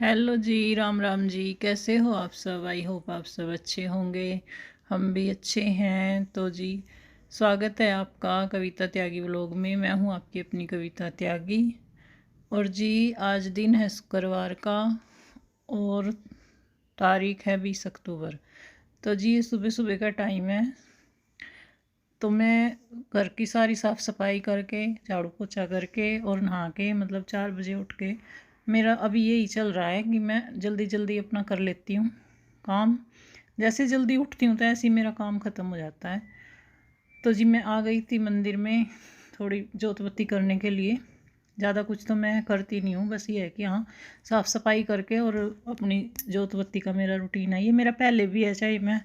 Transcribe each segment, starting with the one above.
Hello जी, राम राम जी। कैसे हो आप सब? आई होप आप सब अच्छे होंगे। हम भी अच्छे हैं। तो जी, स्वागत है आपका कविता त्यागी व्लॉग में। मैं हूँ आपकी अपनी कविता त्यागी। और जी, आज दिन है शुक्रवार का और तारीख है 20 अक्टूबर। तो जी, ये सुबह सुबह का टाइम है। तो मैं घर की सारी साफ़ सफाई करके, झाड़ू पोछा करके और नहा के, मतलब 4 बजे उठ के, मेरा अभी यही चल रहा है कि मैं जल्दी जल्दी अपना कर लेती हूँ काम। जैसे जल्दी उठती हूँ तो ऐसे ही मेरा काम ख़त्म हो जाता है। तो जी, मैं आ गई थी मंदिर में थोड़ी जोत बत्ती करने के लिए। ज़्यादा कुछ तो मैं करती नहीं हूँ, बस ये है कि हाँ, साफ़ सफाई करके और अपनी जोत बत्ती का मेरा रूटीन है। ये मेरा पहले भी है, चाहे मैं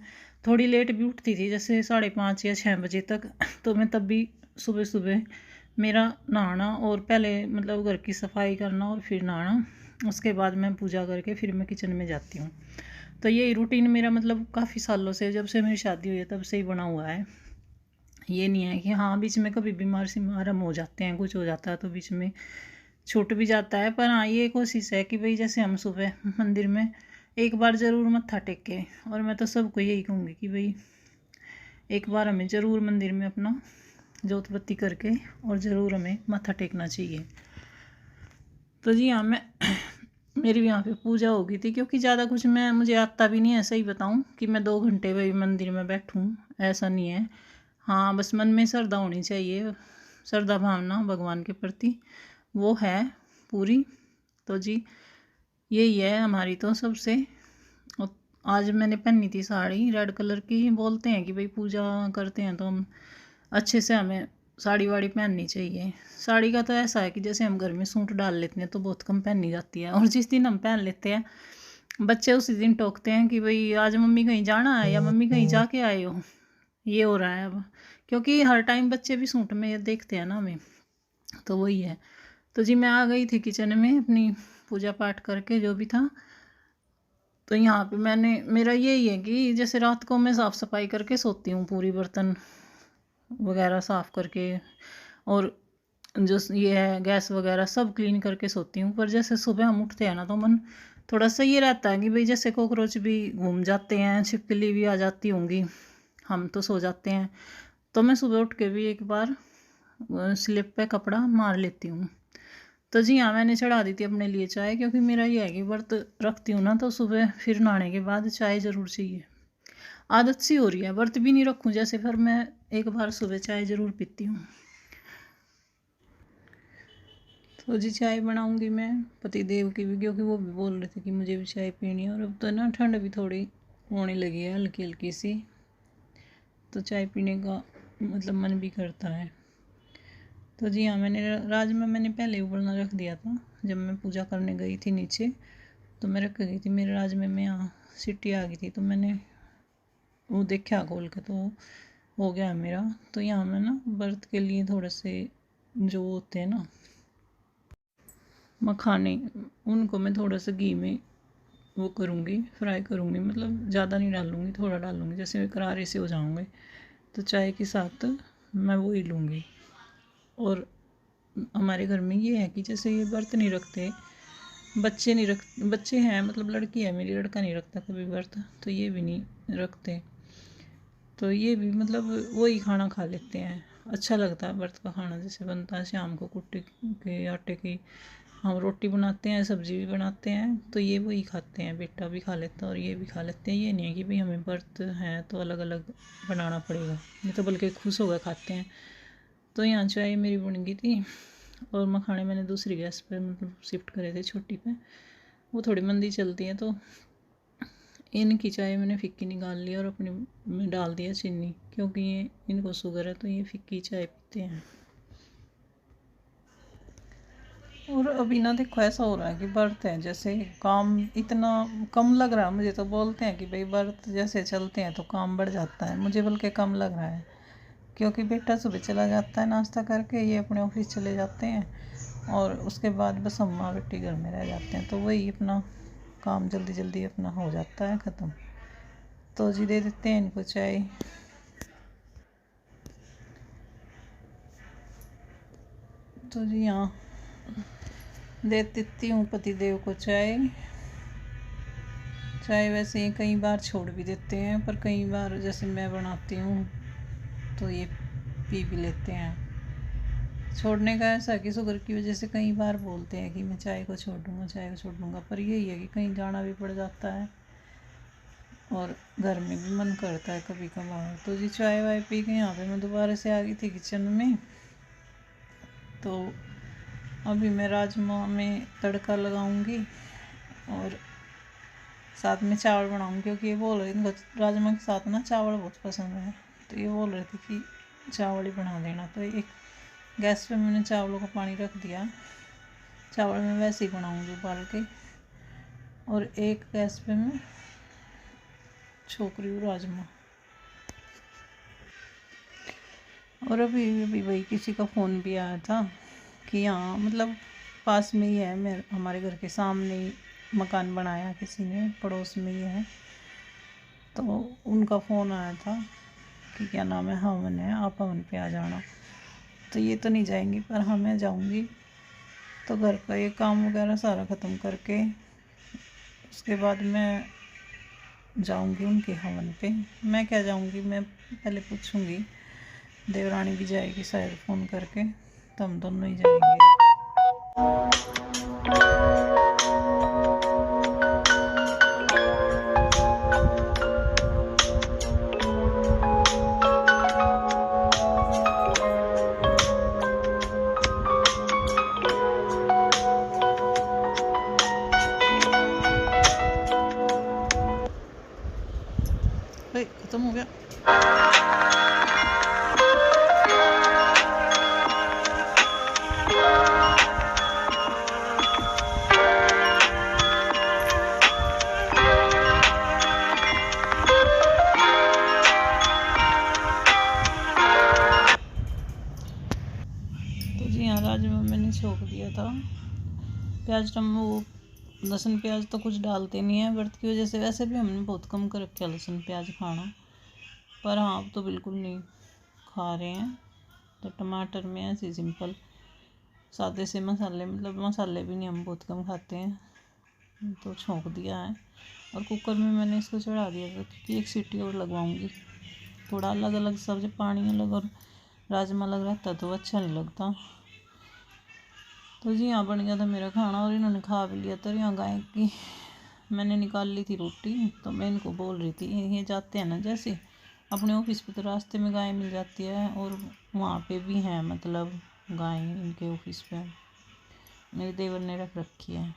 थोड़ी लेट भी उठती थी, जैसे 5:30 या 6 बजे तक, तो मैं तब भी सुबह सुबह मेरा नहाना और पहले मतलब घर की सफाई करना और फिर नहाना, उसके बाद मैं पूजा करके फिर मैं किचन में जाती हूँ। तो यही रूटीन मेरा मतलब काफ़ी सालों से, जब से मेरी शादी हुई है तब से ही बना हुआ है। ये नहीं है कि हाँ, बीच में कभी बीमार सिमार हम हो जाते हैं, कुछ हो जाता है तो बीच में छूट भी जाता है। पर हाँ, ये कोशिश है कि भाई जैसे हम सुबह मंदिर में एक बार ज़रूर मत्था टेके। और मैं तो सबको यही कहूँगी कि भाई एक बार हमें ज़रूर मंदिर में अपना जोत बत्ती करके और ज़रूर हमें मत्था टेकना चाहिए। तो जी हाँ, मैं मेरी भी यहाँ पे पूजा हो गई थी, क्योंकि ज़्यादा कुछ मुझे आता भी नहीं है, सही बताऊँ, कि मैं 2 घंटे भाई मंदिर में बैठूँ, ऐसा नहीं है। हाँ, बस मन में श्रद्धा होनी चाहिए, श्रद्धा भावना भगवान के प्रति, वो है पूरी। तो जी, यही है हमारी तो सबसे। और आज मैंने पहनी थी साड़ी रेड कलर की। बोलते हैं कि भाई पूजा करते हैं तो हम अच्छे से, हमें साड़ी वाड़ी पहननी चाहिए। साड़ी का तो ऐसा है कि जैसे हम घर में सूट डाल लेते हैं तो बहुत कम पहनी जाती है, और जिस दिन हम पहन लेते हैं बच्चे उसी दिन टोकते हैं कि भाई आज मम्मी कहीं जाना है या मम्मी कहीं जाके आए हो। ये हो रहा है अब, क्योंकि हर टाइम बच्चे भी सूट में देखते हैं ना हमें। तो वही है। तो जी, मैं आ गई थी किचन में अपनी पूजा पाठ करके जो भी था। तो यहाँ पे मेरा यही है कि जैसे रात को मैं साफ़ सफाई करके सोती हूँ, पूरी बर्तन वगैरह साफ़ करके, और जो ये है गैस वगैरह सब क्लीन करके सोती हूँ। पर जैसे सुबह हम उठते हैं ना तो मन थोड़ा सा ये रहता है कि भाई जैसे कॉकरोच भी घूम जाते हैं, छिपकली भी आ जाती होंगी, हम तो सो जाते हैं। तो मैं सुबह उठ के भी एक बार स्लिप पे कपड़ा मार लेती हूँ। तो जी हाँ, मैंने चढ़ा दी थी अपने लिए चाय, क्योंकि मेरा ये है कि व्रत रखती हूँ ना तो सुबह फिर नहाने के बाद चाय ज़रूर चाहिए। आदत सी हो रही है, व्रत भी नहीं रखूँ जैसे, फिर मैं एक बार सुबह चाय ज़रूर पीती हूँ। तो जी, चाय बनाऊँगी मैं पति देव की भी, क्योंकि वो भी बोल रहे थे कि मुझे भी चाय पीनी है। और अब तो ना ठंड भी थोड़ी होने लगी है, हल्की हल्की सी, तो चाय पीने का मतलब मन भी करता है। तो जी हाँ, राजमा मैंने पहले ही उबलना रख दिया था। जब मैं पूजा करने गई थी नीचे तो मैं रख गई थी, मेरे राजमे में यहाँ सीटी आ गई थी, तो मैंने वो देखा खोल के तो हो गया मेरा। तो यहाँ मैं ना व्रत के लिए थोड़े से जो होते हैं ना मखाने, उनको मैं थोड़ा सा घी में वो करूँगी, फ्राई करूँगी, मतलब ज़्यादा नहीं डालूँगी, थोड़ा डालूँगी, जैसे करारे से हो जाऊँगे। तो चाय के साथ मैं वो ही लूँगी। और हमारे घर में ये है कि जैसे ये व्रत नहीं रखते, बच्चे नहीं रख बच्चे हैं, मतलब लड़की है मेरी, लड़का नहीं रखता कभी व्रत, तो ये भी नहीं रखते। तो ये भी मतलब वही खाना खा लेते हैं। अच्छा लगता है व्रत का खाना, जैसे बनता है शाम को कुट्टे के आटे की हम रोटी बनाते हैं, सब्जी भी बनाते हैं, तो ये वही खाते हैं। बेटा भी खा लेता है और ये भी खा लेते हैं। ये नहीं है कि भाई हमें व्रत है तो अलग अलग बनाना पड़ेगा, ये तो बल्कि खुश होकर खाते हैं। तो यहाँ चाय मेरी बन गई थी और मखाने मैंने दूसरी गैस पे मतलब शिफ्ट करे थे, छोटी पे, वो थोड़ी मंदी चलती है। तो इनकी चाय मैंने फिक्की निकाल ली और अपनी में डाल दिया चीनी, क्योंकि ये इनको शुगर है तो ये फिक्की चाय पीते हैं। और अभी ना देखो ऐसा हो रहा है कि व्रत है, जैसे काम इतना कम लग रहा है मुझे। तो बोलते हैं कि भाई व्रत जैसे चलते हैं तो काम बढ़ जाता है, मुझे बल्कि कम लग रहा है, क्योंकि बेटा सुबह चला जाता है नाश्ता करके, ये अपने ऑफिस चले जाते हैं और उसके बाद बस अम्मा बेटी घर में रह जाते हैं, तो वही अपना काम जल्दी जल्दी अपना हो जाता है ख़त्म। तो जी, दे देते हैं इनको चाय। तो जी हाँ, दे देती हूँ पति देव को चाय। चाय वैसे कई बार छोड़ भी देते हैं, पर कई बार जैसे मैं बनाती हूँ तो ये पी भी लेते हैं। छोड़ने का ऐसा कि शुगर की वजह से कई बार बोलते हैं कि मैं चाय को छोड़ दूँगा, चाय को छोड़ दूँगा, पर यही है कि कहीं जाना भी पड़ जाता है और घर में भी मन करता है कभी कभार। तो जी चाय वाय पी के यहाँ पे मैं दोबारा से आ गई थी किचन में। तो अभी मैं राजमा में तड़का लगाऊंगी और साथ में चावल बनाऊंगी, क्योंकि ये बोल रही थी राजमा के साथ ना चावल बहुत पसंद है, तो ये बोल रही थी कि चावल ही बना देना। तो एक गैस पे मैंने चावलों का पानी रख दिया, चावल मैं वैसे ही बनाऊंगी उबाल के, और एक गैस पे मैं छोक रही हूँ राजमा। और अभी अभी भाई किसी का फ़ोन भी आया था कि यहाँ मतलब पास में ही है, मैं हमारे घर के सामने ही मकान बनाया किसी ने, पड़ोस में ही है। तो उनका फ़ोन आया था कि क्या नाम है, हवन है, आप हवन पे आ जाना। तो ये तो नहीं जाएंगी, पर हाँ मैं जाऊँगी। तो घर का ये काम वगैरह सारा ख़त्म करके उसके बाद मैं जाऊँगी उनके हवन पे। मैं क्या जाऊँगी, मैं पहले पूछूँगी, देवरानी भी जाएगी शायद फ़ोन करके, तो हम दोनों ही जाएंगे। खत्म हो गया। तो जी हाँ, राजमा मैंने छोक दिया था। प्याज वो लहसुन प्याज तो कुछ डालते नहीं है व्रत की वजह से, वैसे भी हमने बहुत कम कर रखा लहसुन प्याज खाना, पर हाँ अब तो बिल्कुल नहीं खा रहे हैं। तो टमाटर में ऐसे सिंपल सादे से मसाले, मतलब मसाले भी नहीं हम बहुत कम खाते हैं, तो छोंक दिया है। और कुकर में मैंने इसको चढ़ा दिया था क्योंकि एक सीटी और लगवाऊंगी। थोड़ा अलग अलग सब, जब पानी अलग और राजमा अलग रहता तो अच्छा नहीं लगता। तो जी यहाँ बन गया था मेरा खाना और इन्होंने खा भी लिया। तो यहाँ गाय की मैंने निकाल ली थी रोटी, तो मैं इनको बोल रही थी, ये जाते हैं ना जैसे अपने ऑफिस पे, तो रास्ते में गाय मिल जाती है, और वहाँ पे भी हैं मतलब गाय इनके ऑफिस पे मेरे देवर ने रख रखी है,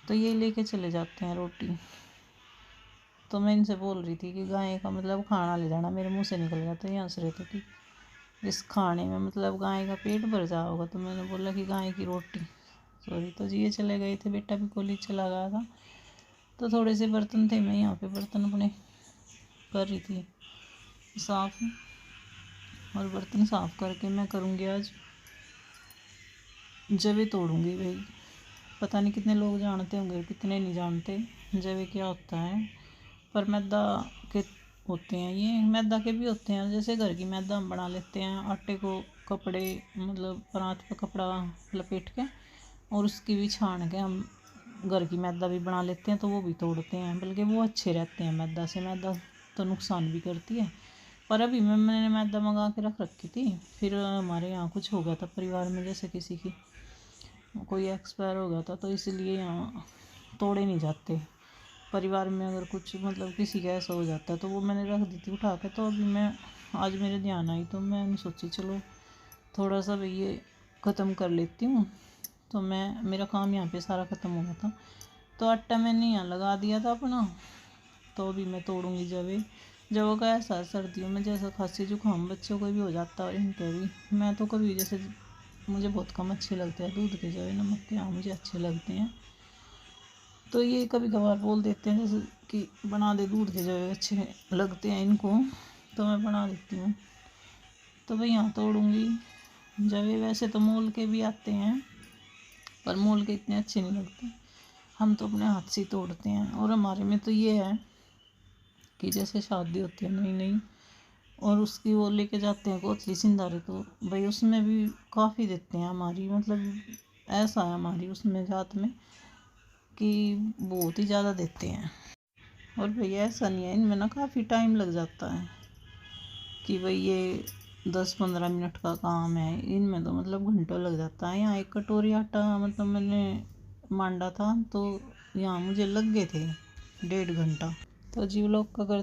तो ये लेके चले जाते हैं रोटी। तो मैं इनसे बोल रही थी कि गाय का मतलब खाना ले जाना, मेरे मुँह से निकल गया। तो ये हंस रहे थे कि इस खाने में मतलब गाय का पेट भर जा होगा, तो मैंने बोला कि गाय की रोटी, सॉरी। तो जी ये चले गए थे, बेटा भी कॉलेज चला गया था। तो थोड़े से बर्तन थे, मैं यहाँ पे बर्तन अपने कर रही थी साफ़, और बर्तन साफ़ करके मैं करूँगी आज जवे तोड़ूँगी। भाई पता नहीं कितने लोग जानते होंगे, कितने नहीं जानते जवे क्या होता है, पर मैदा के होते हैं, ये मैदा के भी होते हैं। जैसे घर की मैदा हम बना लेते हैं, आटे को कपड़े मतलब परात पे कपड़ा लपेट के और उसकी भी छान के हम घर की मैदा भी बना लेते हैं, तो वो भी तोड़ते हैं, बल्कि वो अच्छे रहते हैं मैदा से। मैदा तो नुकसान भी करती है, पर अभी मैंने मैदा मंगा के रख रखी थी। फिर हमारे यहाँ कुछ हो गया था परिवार में, जैसे किसी की कोई एक्सपायर हो गया था, तो इसलिए यहाँ तोड़े नहीं जाते। परिवार में अगर कुछ मतलब किसी का ऐसा हो जाता है तो वो मैंने रख दी थी उठा के। तो अभी मैं आज मेरे ध्यान आई, तो मैंने सोची चलो थोड़ा सा भी ये ख़त्म कर लेती हूँ। तो मैं मेरा काम यहाँ पे सारा ख़त्म हो गया था, तो आटा मैंने यहाँ लगा दिया था अपना। तो अभी मैं तोड़ूँगी जवे। जवों का ऐसा सर्दियों में जैसा खांसी जुकाम बच्चों को भी हो जाता है और इनके भी। मैं तो कभी जैसे मुझे बहुत कम अच्छे लगते हैं दूध के जवे, नमक के हाँ मुझे अच्छे लगते हैं। तो ये कभी कभार बोल देते हैं जैसे कि बना दे, दूध के जवे अच्छे लगते हैं इनको, तो मैं बना देती हूँ। तो भाई यहाँ तोड़ूँगी जवे। वैसे तो मोल के भी आते हैं, पर मोल के इतने अच्छे नहीं लगते, हम तो अपने हाथ से ही तोड़ते हैं। और हमारे में तो ये है कि जैसे शादी होती है नई नई, और उसकी वो लेके जाते हैं कोतली सिंधारे, तो भाई उसमें भी काफ़ी देते हैं हमारी, मतलब ऐसा है हमारी उसमें जात में कि बहुत ही ज़्यादा देते हैं। और भैया ऐसा नहीं है, इनमें ना काफ़ी टाइम लग जाता है कि भाई ये 10-15 मिनट का काम है, इनमें तो मतलब घंटों लग जाता है। यहाँ एक कटोरी आटा मतलब मैंने मांडा था तो यहाँ मुझे लग गए थे 1.5 घंटा। तो जी व्लॉग का